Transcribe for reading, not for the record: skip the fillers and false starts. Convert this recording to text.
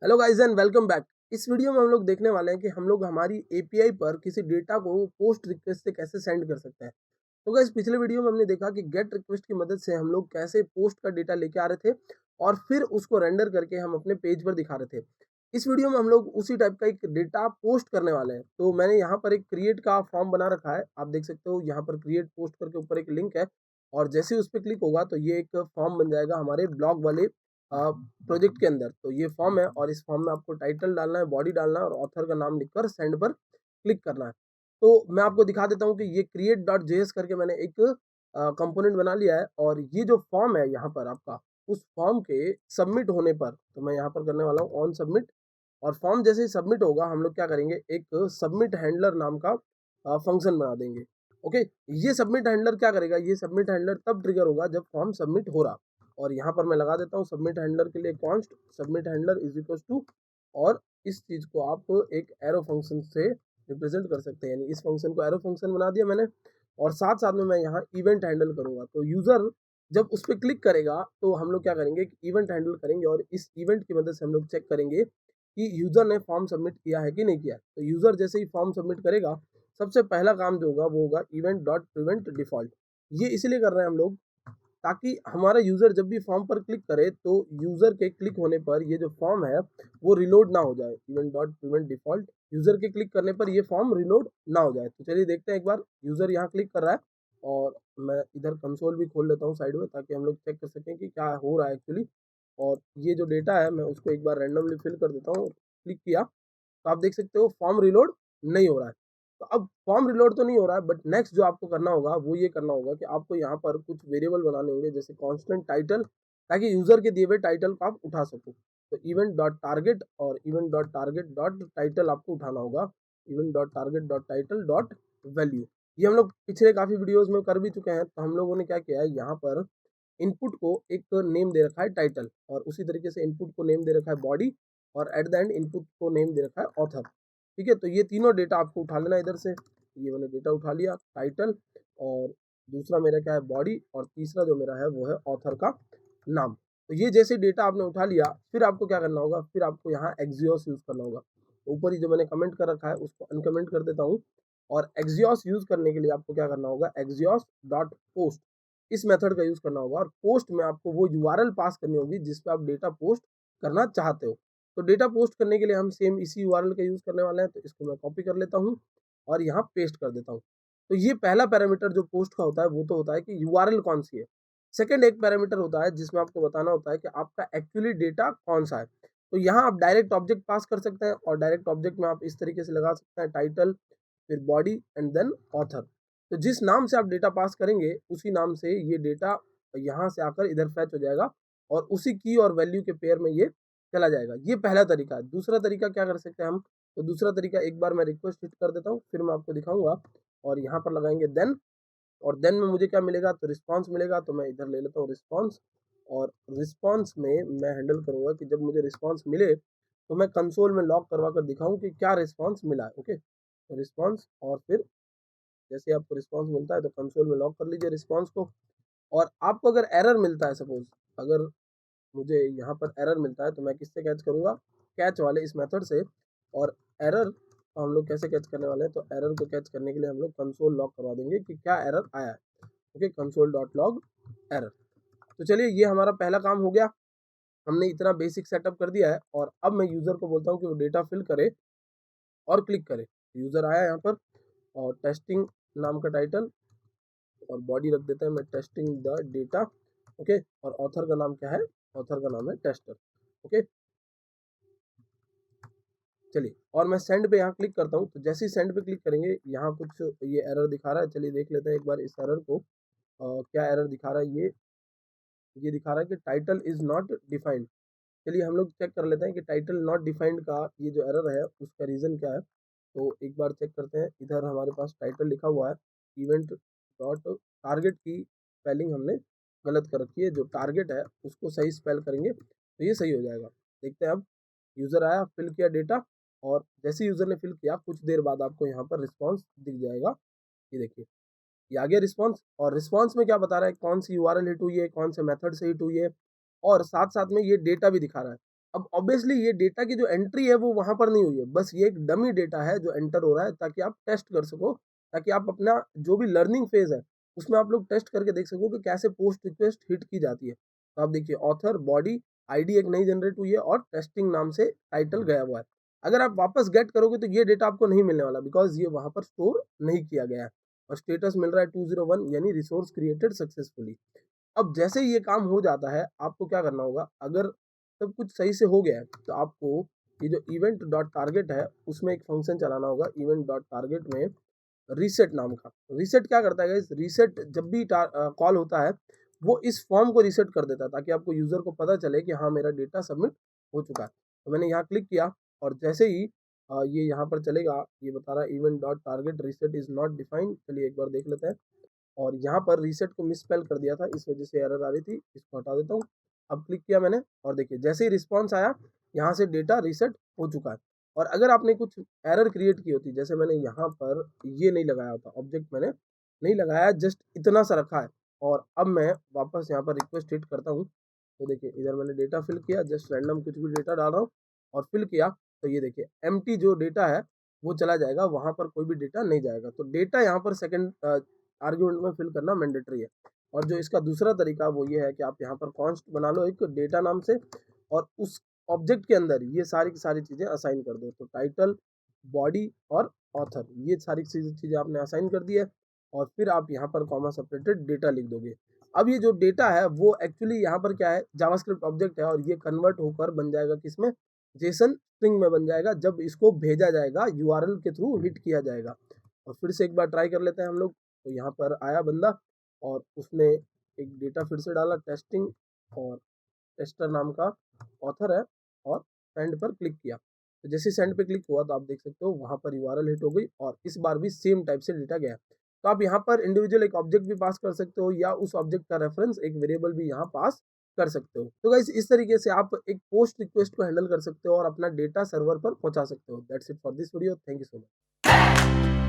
Hello guys and welcome back. इस video में हम लोग देखने वाले हैं कि हम लोग हमारी एपीआई पर किसी डेटा को पोस्ट रिक्वेस्ट से कैसे सेंड कर सकते हैं। तो गाइस पिछले वीडियो में हमने देखा कि गेट रिक्वेस्ट की मदद से हम लोग कैसे पोस्ट का डेटा लेके आ रहे थे और फिर उसको रेंडर करके हम अपने पेज पर दिखा रहे थे। इस वीडियो में हम लोग उसी टाइप का एक डेटा पोस्ट करने वाले हैं। तो मैंने यहाँ पर एक क्रिएट का फॉर्म बना रखा है, आप देख सकते हो यहाँ पर क्रिएट पोस्ट करके ऊपर एक लिंक है और जैसे ही उस पर क्लिक होगा तो ये एक फॉर्म बन जाएगा हमारे ब्लॉग वाले प्रोजेक्ट के अंदर। तो ये फॉर्म है और इस फॉर्म में आपको टाइटल डालना है, बॉडी डालना है और ऑथर का नाम लिखकर सेंड पर क्लिक करना है। तो मैं आपको दिखा देता हूँ कि ये create.js करके मैंने एक कंपोनेंट बना लिया है और ये जो फॉर्म है यहाँ पर आपका, उस फॉर्म के सबमिट होने पर तो मैं यहाँ पर करने वाला हूँ ऑन सबमिट। और फॉर्म जैसे ही सबमिट होगा हम लोग क्या करेंगे, एक सबमिट हैंडलर नाम का फंक्शन बना देंगे। ओके, ये सबमिट हैंडलर क्या करेगा, ये सबमिट हैंडलर तब ट्रिगर होगा जब फॉर्म सबमिट हो रहा। और यहाँ पर मैं लगा देता हूँ सबमिट हैंडलर के लिए const submit handler is equal to, और इस चीज को आप एक एरो फंक्शन से रिप्रेजेंट कर सकते हैं, यानी इस फंक्शन को एरो फंक्शन बना दिया मैंने। और साथ साथ में मैं यहाँ इवेंट हैंडल करूंगा। तो यूजर जब उस पर क्लिक करेगा तो हम लोग क्या करेंगे कि इवेंट हैंडल करेंगे और इस इवेंट की मदद से हम लोग चेक करेंगे कि यूजर ने फॉर्म सबमिट किया है कि नहीं किया। तो यूजर जैसे ही फॉर्म सबमिट करेगा, सबसे पहला काम जो होगा वो होगा इवेंट डॉट प्रिवेंट डिफॉल्ट। ये इसलिए कर रहे हैं हम लोग ताकि हमारा यूजर जब भी फॉर्म पर क्लिक करे तो यूजर के क्लिक होने पर ये जो फॉर्म है वो रिलोड ना हो जाए। Event dot prevent default, user के क्लिक करने पर ये फॉर्म रिलोड ना हो जाए। तो चलिए देखते हैं, एक बार यूजर यहाँ क्लिक कर रहा है और मैं इधर कंसोल भी खोल लेता हूँ साइड में ताकि हम लोग चेक कर सकें कि क्या हो रहा है एक्चुअली। और ये जो डेटा है मैं उसको एक बार रैंडमली फिल कर देता हूँ। क्लिक किया तो आप देख सकते हो फॉर्म रिलोड नहीं हो रहा है। तो अब फॉर्म रिलोड तो नहीं हो रहा है, बट नेक्स्ट जो आपको करना होगा वो ये करना होगा कि आपको यहाँ पर कुछ वेरिएबल बनाने होंगे, जैसे कांस्टेंट टाइटल, ताकि यूजर के दिए हुए टाइटल को आप उठा सको। तो इवेंट डॉट टारगेट और event dot target dot title आपको उठाना होगा। Event dot target dot title dot value, ये हम लोग पिछले काफी वीडियोस में कर भी चुके हैं। तो हम लोगों ने क्या किया है, यहाँ पर इनपुट को एक नेम दे रखा है टाइटल, और उसी तरीके से इनपुट को नेम दे रखा है बॉडी, और एट द एंड इनपुट को नेम दे रखा है ऑथर। ठीक है, तो ये तीनों डेटा आपको उठा लेना इधर से। ये मैंने डेटा उठा लिया, टाइटल, और दूसरा मेरा क्या है बॉडी, और तीसरा जो मेरा है वो है ऑथर का नाम। तो ये जैसे डेटा आपने उठा लिया, फिर आपको क्या करना होगा, फिर आपको यहाँ एक्सियोस यूज करना होगा। ऊपर ही जो मैंने कमेंट कर रखा है उसको अनकमेंट कर देता हूँ। और एक्सियोस यूज करने के लिए आपको क्या करना होगा, एक्सियोस डॉट पोस्ट, इस मेथड का यूज करना होगा। और पोस्ट में आपको वो यूआरएल पास करनी होगी जिस पे आप डेटा पोस्ट करना चाहते हो। तो डेटा पोस्ट करने के लिए हम सेम इसी यूआरएल का यूज करने वाले हैं। तो इसको मैं कॉपी कर लेता हूँ और यहाँ पेस्ट कर देता हूँ। तो ये पहला पैरामीटर जो पोस्ट का होता है वो तो होता है कि यूआरएल कौन सी है। सेकंड एक पैरामीटर होता है जिसमें आपको बताना होता है कि आपका एक्चुअली डेटा कौन सा है। तो यहाँ आप डायरेक्ट ऑब्जेक्ट पास कर सकते हैं, और डायरेक्ट ऑब्जेक्ट में आप इस तरीके से लगा सकते हैं टाइटल, फिर बॉडी एंड देन ऑथर। तो जिस नाम से आप डेटा पास करेंगे उसी नाम से ये डेटा यहाँ से आकर इधर फैच हो जाएगा और उसी की और वैल्यू के पेयर में ये चला जाएगा। ये पहला तरीका है। दूसरा तरीका क्या कर सकते हैं हम, तो दूसरा तरीका एक बार मैं रिक्वेस्ट हिट कर देता हूँ, फिर मैं आपको दिखाऊंगा। और यहाँ पर लगाएंगे देन, और देन में मुझे क्या मिलेगा, तो रिस्पॉन्स मिलेगा। तो मैं इधर ले लेता हूँ रिस्पॉन्स, और रिस्पॉन्स में मैं हैंडल करूंगा कि जब मुझे रिस्पॉन्स मिले तो मैं कंसोल में लॉक करवा कर दिखाऊं कि क्या रिस्पॉन्स मिला है। ओके, तो रिस्पॉन्स, और फिर जैसे आपको रिस्पॉन्स मिलता है तो कंसोल में लॉक कर लीजिए रिस्पॉन्स को। और आपको अगर एरर मिलता है, सपोज अगर मुझे यहाँ पर एरर मिलता है तो मैं किससे कैच करूँगा, कैच वाले इस मेथड से। और एरर हम लोग कैसे कैच करने वाले हैं, तो एरर को कैच करने के लिए हम लोग कंसोल लॉक करवा देंगे कि क्या एरर आया है। Okay, console dot log error. तो चलिए ये हमारा पहला काम हो गया, हमने इतना बेसिक सेटअप कर दिया है। और अब मैं यूज़र को बोलता हूँ कि वो डेटा फिल करे और क्लिक करे। यूज़र आया यहाँ पर, और टेस्टिंग नाम का टाइटल, और बॉडी रख देते हैं मैं टेस्टिंग द डेटा। ओके, और ऑथर का नाम क्या है, ऑथर का नाम है टेस्टर। ओके, चलिए, और मैं सेंड पे यहाँ क्लिक करता हूँ। तो जैसे ही सेंड पे क्लिक करेंगे यहाँ कुछ ये एरर दिखा रहा है। चलिए देख लेते हैं एक बार इस एरर को। क्या एरर दिखा रहा है, ये दिखा रहा है कि टाइटल इज नॉट डिफाइंड। चलिए हम लोग चेक कर लेते हैं कि टाइटल नॉट डिफाइंड का ये जो एरर है उसका रीज़न क्या है। तो एक बार चेक करते हैं, इधर हमारे पास टाइटल लिखा हुआ है, इवेंट डॉट टारगेट की स्पेलिंग हमने गलत कर रखी है। जो टारगेट है उसको सही स्पेल करेंगे तो ये सही हो जाएगा। देखते हैं अब, यूज़र आया, फिल किया डेटा, और जैसे यूज़र ने फिल किया कुछ देर बाद आपको यहाँ पर रिस्पॉन्स दिख जाएगा। ये देखिए, ये आ गया रिस्पॉन्स। और रिस्पॉन्स में क्या बता रहा है, कौन सी यूआरएल हिट हुई है, कौन से मेथड से हिट हुई है, और साथ साथ में ये डेटा भी दिखा रहा है। अब ऑब्वियसली ये डेटा की जो एंट्री है वो वहाँ पर नहीं हुई है, बस ये एक डमी डेटा है जो एंटर हो रहा है ताकि आप टेस्ट कर सको, ताकि आप अपना जो भी लर्निंग फेज है उसमें आप लोग टेस्ट करके देख सको कि कैसे पोस्ट रिक्वेस्ट हिट की जाती है। तो आप देखिए ऑथर, बॉडी, आईडी एक नई जनरेट हुई है और टेस्टिंग नाम से टाइटल गया हुआ है। अगर आप वापस गेट करोगे तो ये डेटा आपको नहीं मिलने वाला, बिकॉज ये वहाँ पर स्टोर नहीं किया गया है। और स्टेटस मिल रहा है 201, यानी रिसोर्स क्रिएटेड सक्सेसफुली। अब जैसे ही ये काम हो जाता है आपको क्या करना होगा, अगर सब कुछ सही से हो गया है तो आपको ये जो इवेंट डॉट टारगेट है उसमें एक फंक्शन चलाना होगा, इवेंट डॉट टारगेट में रीसेट नाम का। रीसेट क्या करता है गाइस, रीसेट जब भी कॉल होता है वो इस फॉर्म को रीसेट कर देता है ताकि आपको यूजर को पता चले कि हाँ मेरा डेटा सबमिट हो चुका है। तो मैंने यहाँ क्लिक किया और जैसे ही ये यहाँ पर चलेगा, ये बता रहा है event dot target reset is not defined. चलिए एक बार देख लेते हैं। और यहाँ पर रीसेट को मिसस्पेल कर दिया था, इस वजह से एरर आ रही थी, इसको हटा देता हूँ। अब क्लिक किया मैंने और देखिए जैसे ही रिस्पॉन्स आया यहाँ से डेटा रीसेट हो चुका है। और अगर आपने कुछ एरर क्रिएट की होती, जैसे मैंने यहाँ पर ये नहीं लगाया होता, ऑब्जेक्ट मैंने नहीं लगाया, जस्ट इतना सा रखा है, और अब मैं वापस यहाँ पर रिक्वेस्ट हिट करता हूँ तो देखिए इधर मैंने डेटा फिल किया, जस्ट रैंडम कुछ भी डेटा डाल रहा हूँ और फिल किया तो ये देखिए एम्प्टी जो डेटा है वो चला जाएगा, वहाँ पर कोई भी डेटा नहीं जाएगा। तो डेटा यहाँ पर सेकंड आर्ग्यूमेंट में फिल करना मैंडेटरी है। और जो इसका दूसरा तरीका वो ये है कि आप यहाँ पर कॉन्स्ट बना लो एक डेटा नाम से, और उस ऑब्जेक्ट के अंदर ये सारी की सारी चीज़ें असाइन कर दो। तो टाइटल, बॉडी और ऑथर, ये सारी चीज़ें आपने असाइन कर दी है, और फिर आप यहाँ पर कॉमा सेपरेटेड डेटा लिख दोगे। अब ये जो डेटा है वो एक्चुअली यहाँ पर क्या है, जावास्क्रिप्ट ऑब्जेक्ट है, और ये कन्वर्ट होकर बन जाएगा किसमें, जेसन स्ट्रिंग में बन जाएगा जब इसको भेजा जाएगा, यूआरएल के थ्रू हिट किया जाएगा। और फिर से एक बार ट्राई कर लेते हैं हम लोग। तो यहाँ पर आया बंदा और उसने एक डेटा फिर से डाला टेस्टिंग, और टेस्टर नाम का ऑथर है, और सेंड पर क्लिक किया। तो जैसे सेंड पे क्लिक हुआ तो आप देख सकते हो वहाँ पर यूआरएल हिट हो गई, और इस बार भी सेम टाइप से डेटा गया। तो आप यहाँ पर इंडिविजुअल एक ऑब्जेक्ट भी पास कर सकते हो, या उस ऑब्जेक्ट का रेफरेंस एक वेरिएबल भी यहाँ पास कर सकते हो। तो गाइस इस तरीके से आप एक पोस्ट रिक्वेस्ट को हैंडल कर सकते हो और अपना डेटा सर्वर पर पहुंचा सकते हो। That's it for this video, thank you so much.